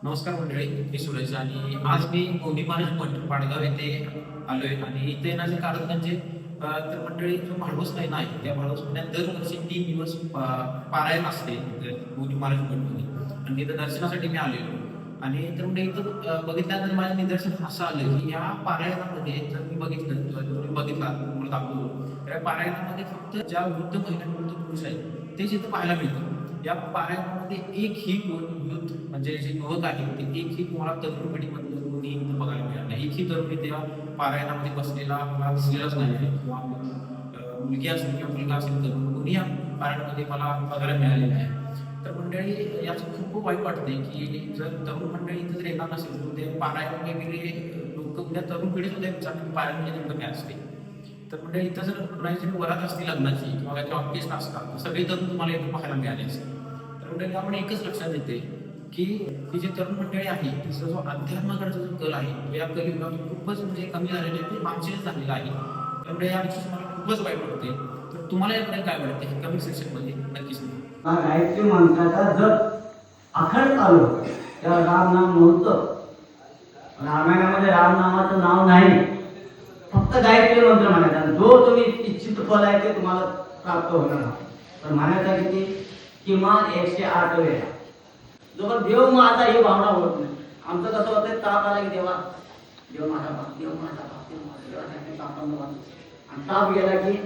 नमस्कार मंडळी, मी सुरेश आणि आज मी गोंडी महाराज मठ पाडगाव येथे आलोय आणि इथे येण्याचे कारण म्हणजे तर मंडळी जो भाडवस महिना आहे त्या भाडवस महिन्यात दरवर्षी 3 दिवस पारायण असते गोंडी महाराज मठमध्ये आणि तिथं दर्शनासाठी मी आलेलो आणि तर म्हणजे इथं बघितल्यानंतर माझ्या निदर्शन असं आलं की या पारायणामध्ये जर मी बघितलं किंवा तुम्ही बघितला तुम्हाला दाखवलो तर या पारायणामध्ये फक्त ज्या वृद्ध महिला वृद्ध पुरुष आहेत तेच इथं पाहायला मिळतं. या पारायणामध्ये एकही युथ म्हणजे जे युवक आहे ते एकही तुम्हाला तरुण पिढीमधलं कोणी बघायला मिळालं नाही. एकही तरुणी तेव्हा पारायणामध्ये बसलेला मला दिसलेलाच नाही आहे किंवा मुलगी असेल किंवा मुलगा असेल तरुण कोणी या पारायणामध्ये मला बघायला मिळालेलं आहे. तर मंडळी याचं खूप वाईट वाटते की जर तरुण मंडळी जर येणार नसेल तर ते पारायण वगैरे लोक उद्या तरुण पिढी सुद्धा विचारतात पारायण म्हणजे नेमकं काय असते. तर म्हणजे इथं जर कुणाची वरात असते लग्नाची किंवा काहीतरी ऑर्केस्ट्रा असतात तर सगळे तरुण तुम्हाला इथं पाहायला मिळाले असते. तर म्हणजे आपण एकच लक्षात येते की ही जी तरुण मंडळी आहे तिचा जो अध्यात्माकडचा जो कल आहे तो या कलियुगात खूपच म्हणजे कमी झालेला आहे, ते आमचीच झालेला आहे. त्यामुळे या विषयी मला खूपच वाईट वाटते. तर तुम्हाला याबद्दल काय वाटते हे कमेंट सेक्शनमध्ये नक्कीच सांगा. गायत्री मंत्राचा जप अखंड चालू तेव्हा राम नाम नव्हतं. रामायणामध्ये राम नामाचं नाव नाही, फक्त गायत्री मंत्र म्हणायचा. जो तुम्ही इच्छित फल आहे ते तुम्हाला प्राप्त होणार. तर म्हणायचा किती? किमान 108 वेळा. जो देव माझा ही भावना होत नाही. आमचं कसं होतं, ताप आला की देवा देव माझा बाप, देव माझा बाप, देव माझा, देवासाठी तापांना आणि ताप गेला की